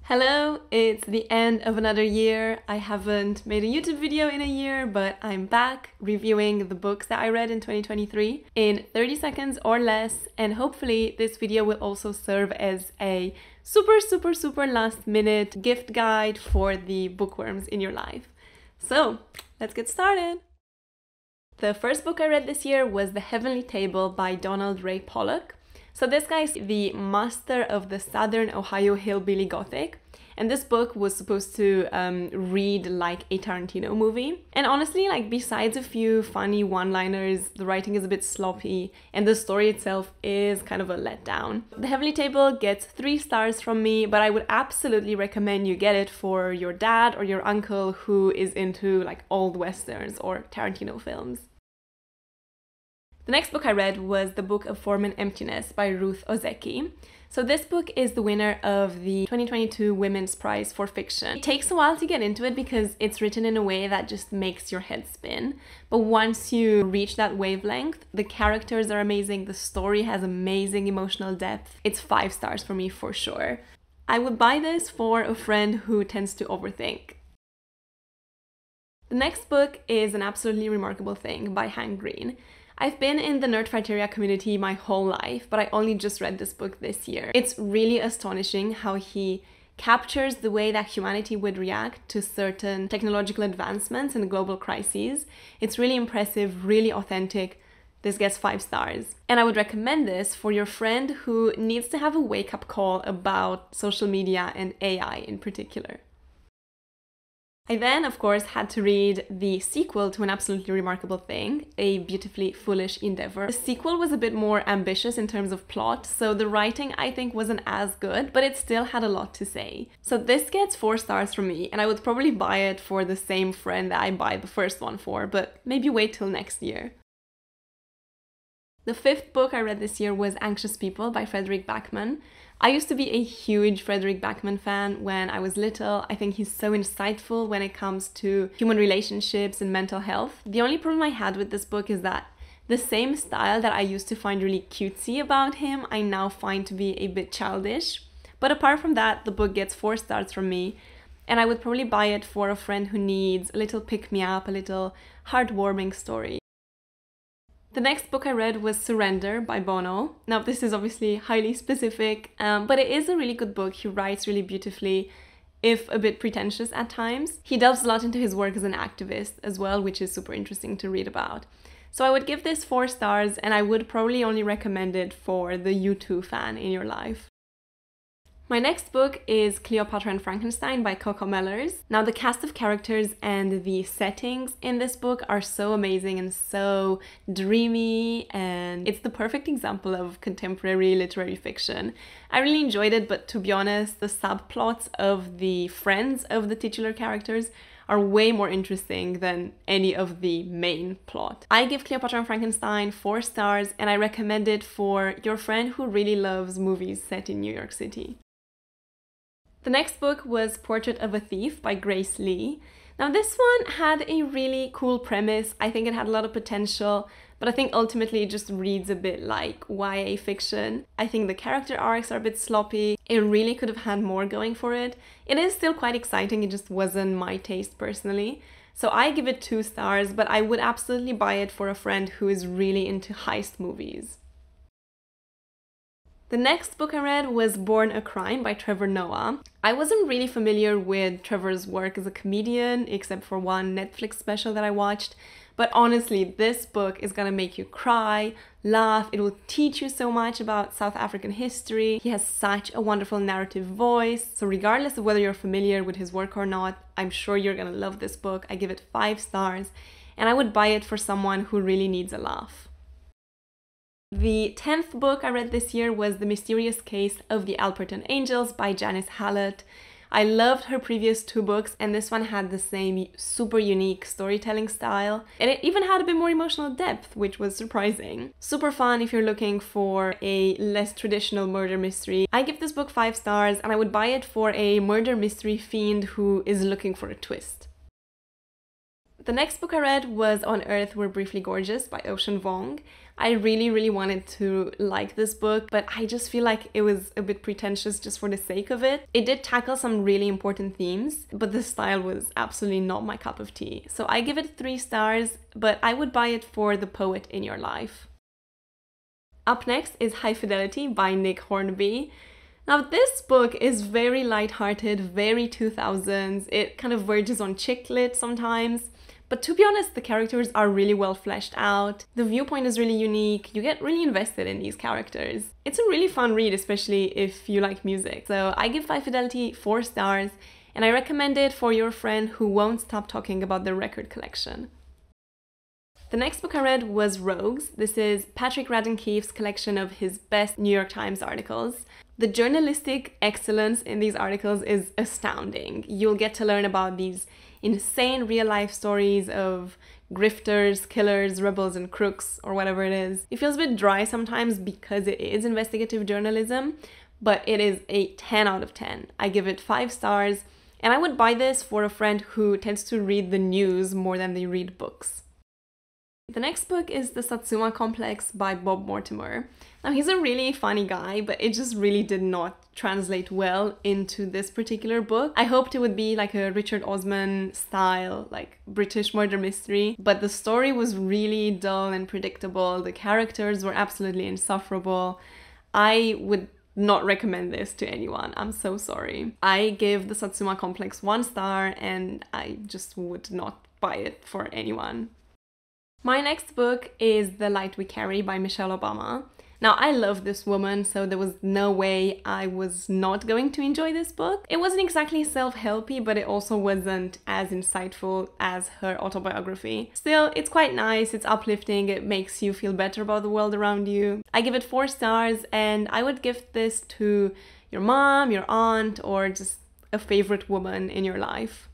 Hello, it's the end of another year. I haven't made a YouTube video in a year, but I'm back reviewing the books that I read in 2023 in 30 seconds or less, and hopefully this video will also serve as a super last minute gift guide for the bookworms in your life. So, let's get started! The first book I read this year was The Heavenly Table by Donald Ray Pollock. So this guy is the master of the Southern Ohio Hillbilly Gothic, and this book was supposed to read like a Tarantino movie. And honestly, like besides a few funny one-liners, the writing is a bit sloppy, and the story itself is kind of a letdown. The Heavenly Table gets 3 stars from me, but I would absolutely recommend you get it for your dad or your uncle who is into like old westerns or Tarantino films. The next book I read was The Book of Form and Emptiness by Ruth Ozeki. So this book is the winner of the 2022 Women's Prize for Fiction. It takes a while to get into it because it's written in a way that just makes your head spin. But once you reach that wavelength, the characters are amazing, the story has amazing emotional depth. It's 5 stars for me for sure. I would buy this for a friend who tends to overthink. The next book is An Absolutely Remarkable Thing by Hank Green. I've been in the Nerdfighteria community my whole life, but I only just read this book this year. It's really astonishing how he captures the way that humanity would react to certain technological advancements and global crises. It's really impressive, really authentic. This gets 5 stars. And I would recommend this for your friend who needs to have a wake-up call about social media and AI in particular. I then, of course, had to read the sequel to An Absolutely Remarkable Thing, A Beautifully Foolish Endeavor. The sequel was a bit more ambitious in terms of plot, so the writing I think wasn't as good, but it still had a lot to say. So this gets 4 stars from me, and I would probably buy it for the same friend that I buy the first one for, but maybe wait till next year. The 5th book I read this year was Anxious People by Fredrik Backman. I used to be a huge Fredrik Backman fan when I was little. I think he's so insightful when it comes to human relationships and mental health. The only problem I had with this book is that the same style that I used to find really cutesy about him, I now find to be a bit childish. But apart from that, the book gets 4 stars from me, and I would probably buy it for a friend who needs a little pick-me-up, a little heartwarming story. The next book I read was Surrender by Bono. Now this is obviously highly specific, but it is a really good book. He writes really beautifully, if a bit pretentious at times. He delves a lot into his work as an activist as well, which is super interesting to read about. So I would give this 4 stars, and I would probably only recommend it for the U2 fan in your life. My next book is Cleopatra and Frankenstein by Coco Mellers. Now the cast of characters and the settings in this book are so amazing and so dreamy, and it's the perfect example of contemporary literary fiction. I really enjoyed it, but to be honest, the subplots of the friends of the titular characters are way more interesting than any of the main plot. I give Cleopatra and Frankenstein 4 stars, and I recommend it for your friend who really loves movies set in New York City. The next book was Portrait of a Thief by Grace Lee. Now this one had a really cool premise. I think it had a lot of potential, but I think ultimately it just reads a bit like YA fiction. I think the character arcs are a bit sloppy. It really could have had more going for it. It is still quite exciting, it just wasn't my taste personally. So I give it 2 stars, but I would absolutely buy it for a friend who is really into heist movies. The next book I read was Born a Crime by Trevor Noah. I wasn't really familiar with Trevor's work as a comedian, except for one Netflix special that I watched. But honestly, this book is gonna make you cry, laugh, it will teach you so much about South African history. He has such a wonderful narrative voice. So regardless of whether you're familiar with his work or not, I'm sure you're gonna love this book. I give it 5 stars, and I would buy it for someone who really needs a laugh. The 10th book I read this year was The Mysterious Case of the Alperton Angels by Janice Hallett. I loved her previous 2 books, and this one had the same super unique storytelling style, and it even had a bit more emotional depth, which was surprising. Super fun if you're looking for a less traditional murder mystery. I give this book 5 stars, and I would buy it for a murder mystery fiend who is looking for a twist. The next book I read was On Earth We're Briefly Gorgeous by Ocean Vuong. I really wanted to like this book, but I just feel like it was a bit pretentious just for the sake of it. It did tackle some really important themes, but the style was absolutely not my cup of tea. So I give it 3 stars, but I would buy it for the poet in your life. Up next is High Fidelity by Nick Hornby. Now this book is very lighthearted, very 2000s. It kind of verges on chick lit sometimes. But to be honest, the characters are really well fleshed out. The viewpoint is really unique. You get really invested in these characters. It's a really fun read, especially if you like music. So I give High Fidelity 4 stars, and I recommend it for your friend who won't stop talking about their record collection. The next book I read was Rogues. This is Patrick Radden Keefe's collection of his best New York Times articles. The journalistic excellence in these articles is astounding. You'll get to learn about these insane real-life stories of grifters, killers, rebels, and crooks, or whatever it is. It feels a bit dry sometimes because it is investigative journalism, but it is a 10 out of 10. I give it 5 stars, and I would buy this for a friend who tends to read the news more than they read books. The next book is The Satsuma Complex by Bob Mortimer. Now he's a really funny guy, but it just really did not translate well into this particular book. I hoped it would be like a Richard Osman style, like British murder mystery, but the story was really dull and predictable. The characters were absolutely insufferable. I would not recommend this to anyone. I'm so sorry. I give The Satsuma Complex 1 star, and I just would not buy it for anyone. My next book is The Light We Carry by Michelle Obama. Now, I love this woman, so there was no way I was not going to enjoy this book. It wasn't exactly self-helpy, but it also wasn't as insightful as her autobiography. Still, it's quite nice, it's uplifting, it makes you feel better about the world around you. I give it 4 stars, and I would give this to your mom, your aunt, or just a favorite woman in your life.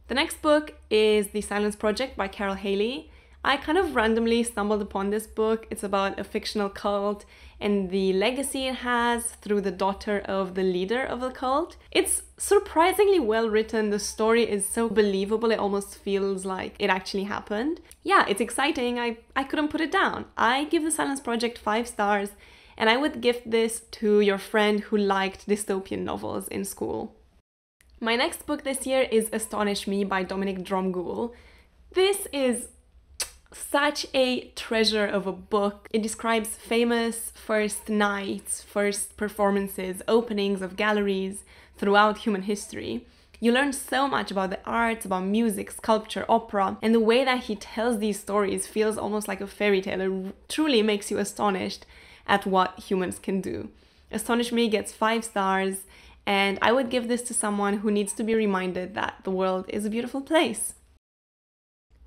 The next book is The Silence Project by Carol Haley. I kind of randomly stumbled upon this book. It's about a fictional cult and the legacy it has through the daughter of the leader of the cult. It's surprisingly well written. The story is so believable, it almost feels like it actually happened. Yeah, it's exciting. I couldn't put it down. I give The Silence Project 5 stars, and I would gift this to your friend who liked dystopian novels in school. My next book this year is Astonish Me by Dominic Dromgoole. This is such a treasure of a book. It describes famous first nights, first performances, openings of galleries throughout human history. You learn so much about the arts, about music, sculpture, opera, and the way that he tells these stories feels almost like a fairy tale. It truly makes you astonished at what humans can do. Astonish Me gets 5 stars, and I would give this to someone who needs to be reminded that the world is a beautiful place.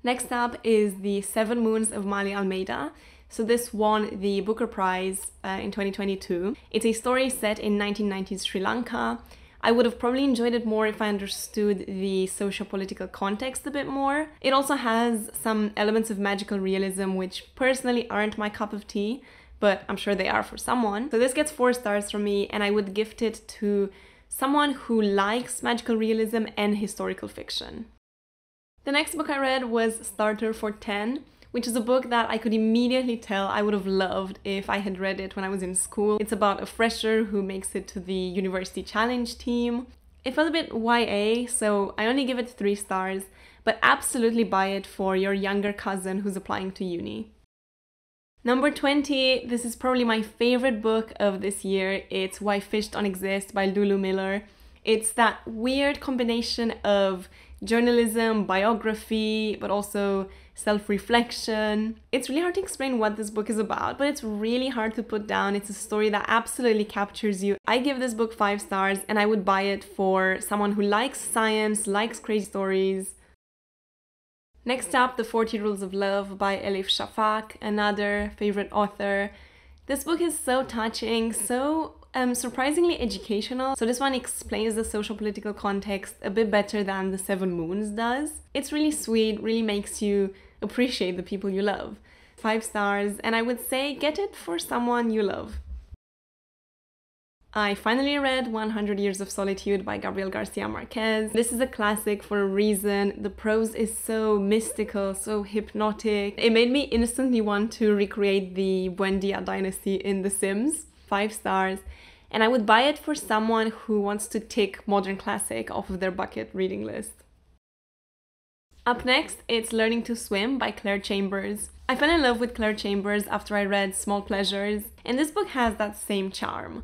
Next up is The 7 Moons of Maali Almeida. So this won the Booker Prize in 2022. It's a story set in 1990s Sri Lanka. I would have probably enjoyed it more if I understood the socio-political context a bit more. It also has some elements of magical realism, which personally aren't my cup of tea, but I'm sure they are for someone. So this gets 4 stars from me, and I would gift it to someone who likes magical realism and historical fiction. The next book I read was Starter for 10, which is a book that I could immediately tell I would have loved if I had read it when I was in school. It's about a fresher who makes it to the University Challenge team. It felt a bit YA, so I only give it 3 stars, but absolutely buy it for your younger cousin who's applying to uni. Number 20, this is probably my favorite book of this year. It's Why Fish Don't Exist by Lulu Miller. It's that weird combination of journalism, biography, but also self-reflection. It's really hard to explain what this book is about, but it's really hard to put down. It's a story that absolutely captures you. I give this book 5 stars, and I would buy it for someone who likes science, likes crazy stories. Next up, The 40 Rules of Love by Elif Shafak, another favorite author. This book is so touching, so surprisingly educational. So this one explains the social political context a bit better than The 7 Moons does. It's really sweet, really makes you appreciate the people you love. 5 stars, and I would say get it for someone you love. I finally read 100 Years of Solitude by Gabriel Garcia Marquez. This is a classic for a reason. The prose is so mystical, so hypnotic. It made me instantly want to recreate the Buendia dynasty in The Sims. 5 stars. And I would buy it for someone who wants to tick modern classic off of their bucket reading list. Up next, it's Learning to Swim by Claire Chambers. I fell in love with Claire Chambers after I read Small Pleasures, and this book has that same charm.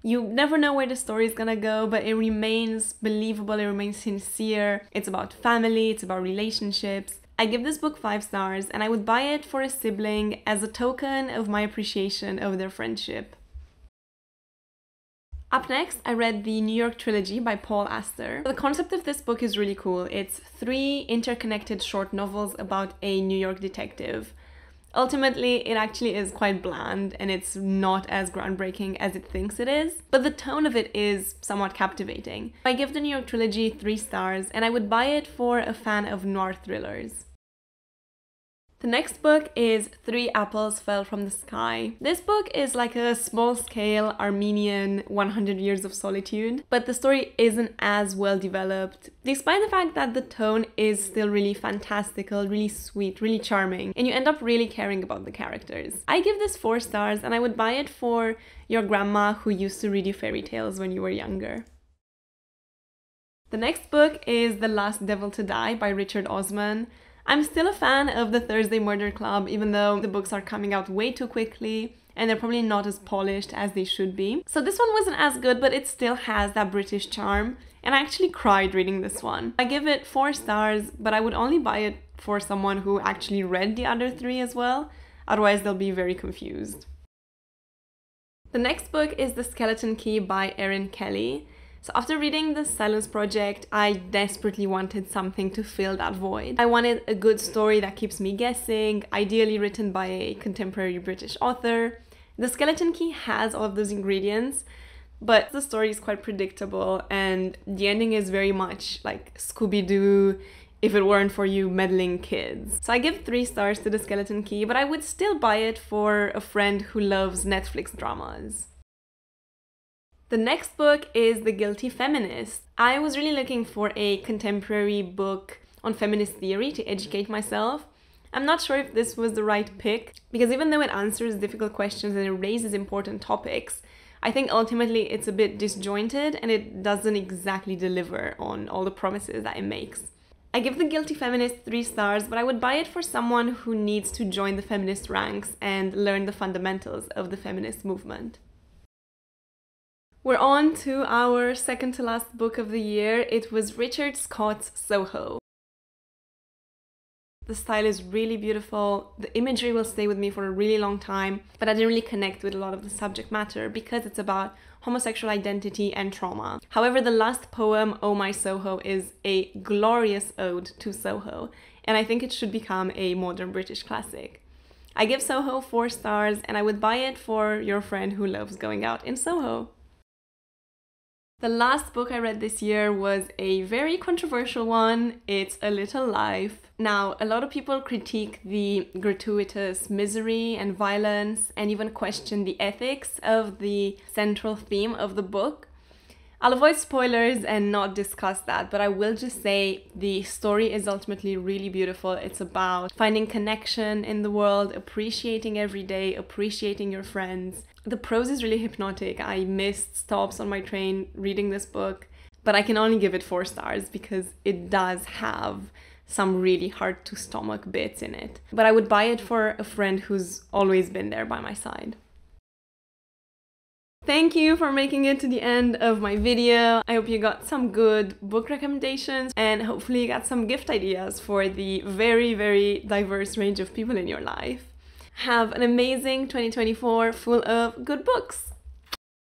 You never know where the story is gonna go, but it remains believable, it remains sincere. It's about family, it's about relationships. I give this book 5 stars, and I would buy it for a sibling as a token of my appreciation of their friendship. Up next, I read the New York Trilogy by Paul Auster. The concept of this book is really cool. It's 3 interconnected short novels about a New York detective. Ultimately, it actually is quite bland and it's not as groundbreaking as it thinks it is, but the tone of it is somewhat captivating. I give the New York Trilogy 3 stars, and I would buy it for a fan of noir thrillers. The next book is 3 Apples Fell from the Sky. This book is like a small-scale Armenian 100 Years of Solitude, but the story isn't as well developed, despite the fact that the tone is still really fantastical, really sweet, really charming, and you end up really caring about the characters. I give this 4 stars, and I would buy it for your grandma who used to read you fairy tales when you were younger. The next book is The Last Devil to Die by Richard Osman. I'm still a fan of the Thursday Murder Club, even though the books are coming out way too quickly and they're probably not as polished as they should be. So this one wasn't as good, but it still has that British charm, and I actually cried reading this one. I give it 4 stars, but I would only buy it for someone who actually read the other 3 as well, otherwise they'll be very confused. The next book is The Skeleton Key by Erin Kelly. So after reading The Silence Project, I desperately wanted something to fill that void. I wanted a good story that keeps me guessing, ideally written by a contemporary British author. The Skeleton Key has all of those ingredients, but the story is quite predictable and the ending is very much like Scooby-Doo if it weren't for you meddling kids. So I give 3 stars to The Skeleton Key, but I would still buy it for a friend who loves Netflix dramas. The next book is The Guilty Feminist. I was really looking for a contemporary book on feminist theory to educate myself. I'm not sure if this was the right pick, because even though it answers difficult questions and it raises important topics, I think ultimately it's a bit disjointed and it doesn't exactly deliver on all the promises that it makes. I give The Guilty Feminist 3 stars, but I would buy it for someone who needs to join the feminist ranks and learn the fundamentals of the feminist movement. We're on to our second to last book of the year. It was Richard Scott's Soho. The style is really beautiful, the imagery will stay with me for a really long time, but I didn't really connect with a lot of the subject matter because it's about homosexual identity and trauma. However, the last poem, Oh My Soho, is a glorious ode to Soho, and I think it should become a modern British classic. I give Soho 4 stars, and I would buy it for your friend who loves going out in Soho. The last book I read this year was a very controversial one. It's A Little Life. Now, a lot of people critique the gratuitous misery and violence and even question the ethics of the central theme of the book. I'll avoid spoilers and not discuss that, but I will just say the story is ultimately really beautiful. It's about finding connection in the world, appreciating every day, appreciating your friends. The prose is really hypnotic. I missed stops on my train reading this book, but I can only give it 4 stars because it does have some really hard to stomach bits in it. But I would buy it for a friend who's always been there by my side. Thank you for making it to the end of my video. I hope you got some good book recommendations and hopefully you got some gift ideas for the very, very diverse range of people in your life. Have an amazing 2024 full of good books!